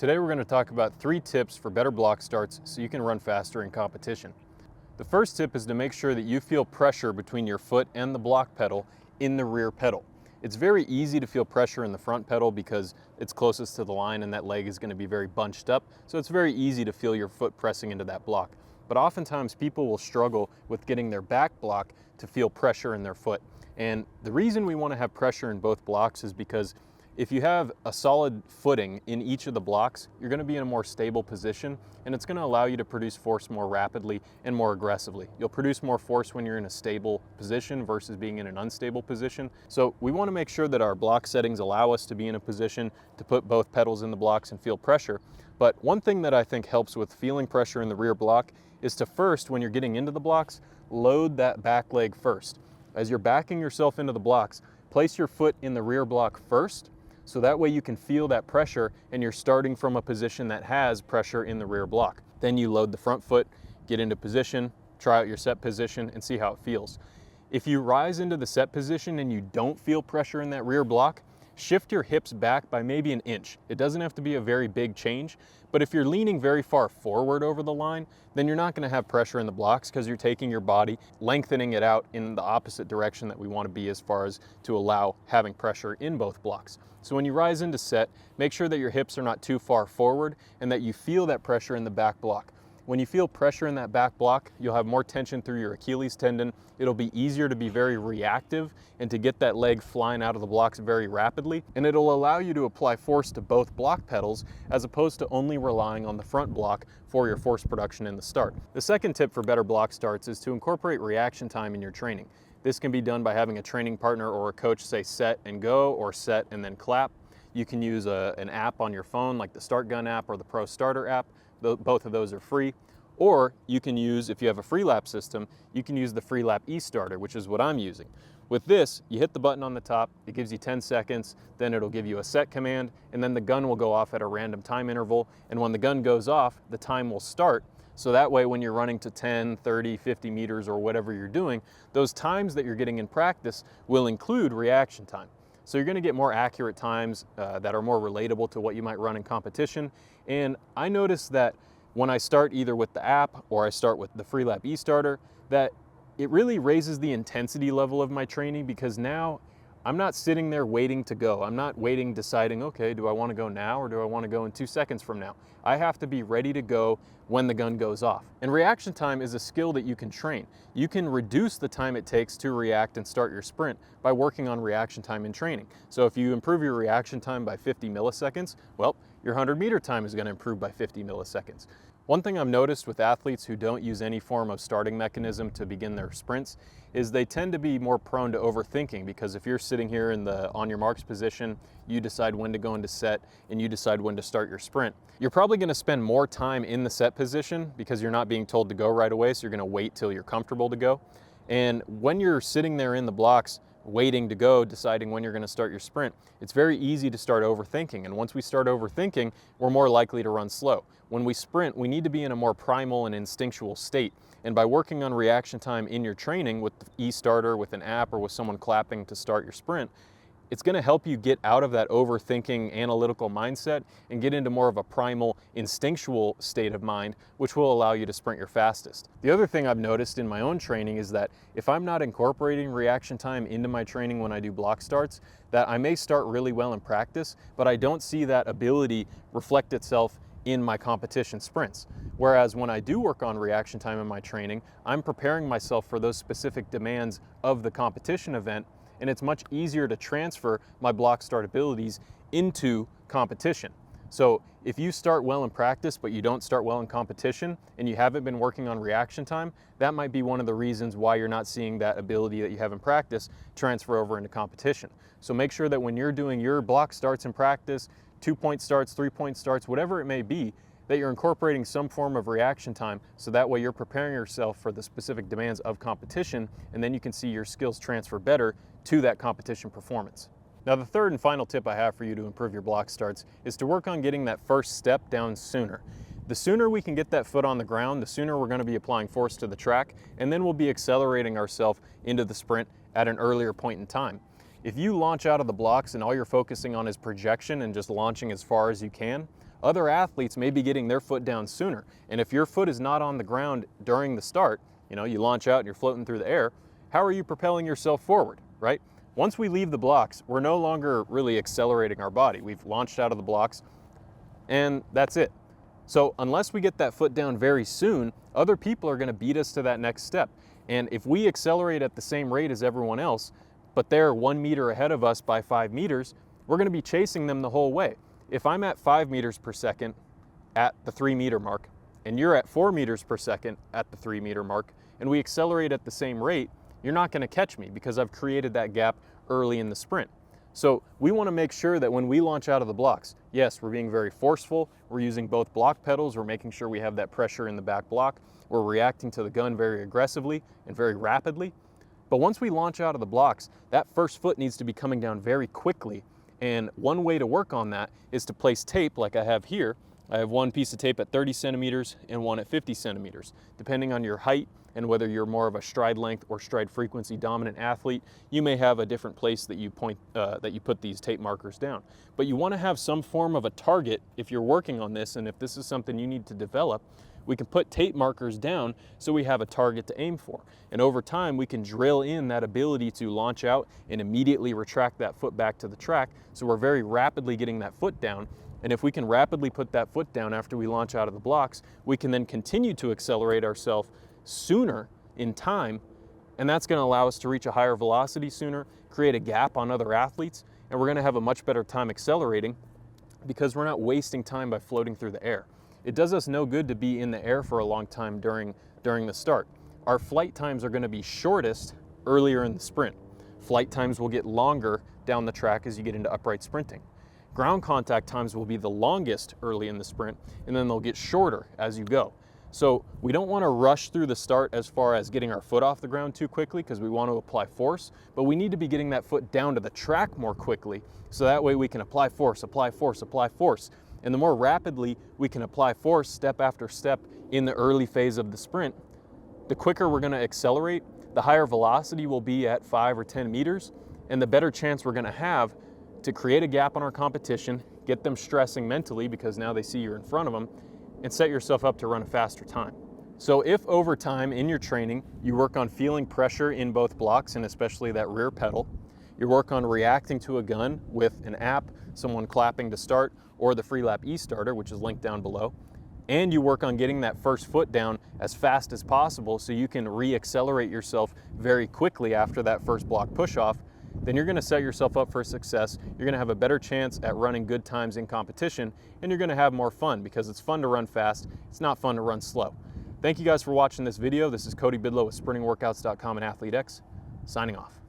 Today we're going to talk about 3 tips for better block starts so you can run faster in competition. The first tip is to make sure that you feel pressure between your foot and the block pedal in the rear pedal. It's very easy to feel pressure in the front pedal because it's closest to the line and that leg is going to be very bunched up, so it's very easy to feel your foot pressing into that block. But oftentimes people will struggle with getting their back block to feel pressure in their foot. And the reason we want to have pressure in both blocks is because if you have a solid footing in each of the blocks, you're going to be in a more stable position, and it's going to allow you to produce force more rapidly and more aggressively. You'll produce more force when you're in a stable position versus being in an unstable position. So we want to make sure that our block settings allow us to be in a position to put both pedals in the blocks and feel pressure. But one thing that I think helps with feeling pressure in the rear block is to first, when you're getting into the blocks, load that back leg first. As you're backing yourself into the blocks, place your foot in the rear block first, so that way you can feel that pressure and you're starting from a position that has pressure in the rear block. Then you load the front foot, get into position, try out your set position and see how it feels. If you rise into the set position and you don't feel pressure in that rear block, shift your hips back by maybe an inch. It doesn't have to be a very big change, but if you're leaning very far forward over the line, then you're not going to have pressure in the blocks because you're taking your body, lengthening it out in the opposite direction that we want to be as far as to allow having pressure in both blocks. So when you rise into set, make sure that your hips are not too far forward and that you feel that pressure in the back block. When you feel pressure in that back block, you'll have more tension through your Achilles tendon. It'll be easier to be very reactive and to get that leg flying out of the blocks very rapidly. And it'll allow you to apply force to both block pedals as opposed to only relying on the front block for your force production in the start. The second tip for better block starts is to incorporate reaction time in your training. This can be done by having a training partner or a coach say set and go or set and then clap. You can use an app on your phone like the Start Gun app or the Pro Starter app. Both of those are free. Or you can use, if you have a Freelap system, you can use the Freelap e-starter, which is what I'm using. With this, you hit the button on the top, it gives you 10 seconds, then it'll give you a set command, and then the gun will go off at a random time interval. And when the gun goes off, the time will start. So that way when you're running to 10, 30, 50 meters or whatever you're doing, those times that you're getting in practice will include reaction time. So you're going to get more accurate times that are more relatable to what you might run in competition. And I noticed that when I start either with the app or I start with the Freelap e-starter, that it really raises the intensity level of my training because now I'm not sitting there waiting to go. I'm not waiting, deciding, okay, do I want to go now or do I want to go in 2 seconds from now? I have to be ready to go when the gun goes off. And reaction time is a skill that you can train. You can reduce the time it takes to react and start your sprint by working on reaction time in training. So if you improve your reaction time by 50 milliseconds, well, your 100-meter time is going to improve by 50 milliseconds. One thing I've noticed with athletes who don't use any form of starting mechanism to begin their sprints is they tend to be more prone to overthinking, because if you're sitting here in the on your marks position, you decide when to go into set and you decide when to start your sprint. You're probably going to spend more time in the set position because you're not being told to go right away, so you're going to wait till you're comfortable to go. And when you're sitting there in the blocks waiting to go, deciding when you're going to start your sprint, it's very easy to start overthinking. And once we start overthinking, we're more likely to run slow. When we sprint, we need to be in a more primal and instinctual state. And by working on reaction time in your training with the e-starter, with an app, or with someone clapping to start your sprint, it's going to help you get out of that overthinking analytical mindset and get into more of a primal instinctual state of mind, which will allow you to sprint your fastest. The other thing I've noticed in my own training is that if I'm not incorporating reaction time into my training when I do block starts, that I may start really well in practice, but I don't see that ability reflect itself in my competition sprints. Whereas when I do work on reaction time in my training, I'm preparing myself for those specific demands of the competition event, and it's much easier to transfer my block start abilities into competition. So if you start well in practice but you don't start well in competition and you haven't been working on reaction time, that might be one of the reasons why you're not seeing that ability that you have in practice transfer over into competition. So make sure that when you're doing your block starts in practice, 2-point starts, 3-point starts, whatever it may be, that you're incorporating some form of reaction time, so that way you're preparing yourself for the specific demands of competition, and then you can see your skills transfer better to that competition performance. Now, the third and final tip I have for you to improve your block starts is to work on getting that first step down sooner. The sooner we can get that foot on the ground, the sooner we're going to be applying force to the track, and then we'll be accelerating ourselves into the sprint at an earlier point in time. If you launch out of the blocks and all you're focusing on is projection and just launching as far as you can, other athletes may be getting their foot down sooner. And if your foot is not on the ground during the start, you launch out and you're floating through the air, how are you propelling yourself forward, right? Once we leave the blocks, we're no longer really accelerating our body. We've launched out of the blocks and that's it. So unless we get that foot down very soon, other people are going to beat us to that next step. And if we accelerate at the same rate as everyone else, but they're 1 meter ahead of us by 5 meters, we're going to be chasing them the whole way. If I'm at 5 meters per second at the 3 meter mark, and you're at 4 meters per second at the 3 meter mark, and we accelerate at the same rate, you're not going to catch me because I've created that gap early in the sprint. So we want to make sure that when we launch out of the blocks, yes, we're being very forceful, we're using both block pedals, we're making sure we have that pressure in the back block, we're reacting to the gun very aggressively and very rapidly. But once we launch out of the blocks, that first foot needs to be coming down very quickly. And one way to work on that is to place tape like I have here. I have one piece of tape at 30 centimeters and one at 50 centimeters. Depending on your height and whether you're more of a stride length or stride frequency dominant athlete, you may have a different place that you put these tape markers down. But you want to have some form of a target if you're working on this, and if this is something you need to develop, we can put tape markers down so we have a target to aim for. And over time, we can drill in that ability to launch out and immediately retract that foot back to the track. So we're very rapidly getting that foot down. And if we can rapidly put that foot down after we launch out of the blocks, we can then continue to accelerate ourselves sooner in time. And that's going to allow us to reach a higher velocity sooner, create a gap on other athletes, and we're going to have a much better time accelerating because we're not wasting time by floating through the air. It does us no good to be in the air for a long time during the start. Our flight times are going to be shortest earlier in the sprint. Flight times will get longer down the track as you get into upright sprinting. Ground contact times will be the longest early in the sprint, and then they'll get shorter as you go. So we don't want to rush through the start as far as getting our foot off the ground too quickly because we want to apply force, but we need to be getting that foot down to the track more quickly so that way we can apply force, apply force, apply force. And the more rapidly we can apply force step after step in the early phase of the sprint, the quicker we're going to accelerate, the higher velocity will be at 5 or 10 meters, and the better chance we're going to have to create a gap on our competition, get them stressing mentally because now they see you're in front of them, and set yourself up to run a faster time. So if over time in your training, you work on feeling pressure in both blocks and especially that rear pedal, you work on reacting to a gun with an app, someone clapping to start, or the Freelap e-starter, which is linked down below, and you work on getting that first foot down as fast as possible so you can re-accelerate yourself very quickly after that first block push-off, then you're going to set yourself up for success. You're going to have a better chance at running good times in competition, and you're going to have more fun because it's fun to run fast. It's not fun to run slow. Thank you guys for watching this video. This is Cody Bidlow with SprintingWorkouts.com and ATHLETE.X, signing off.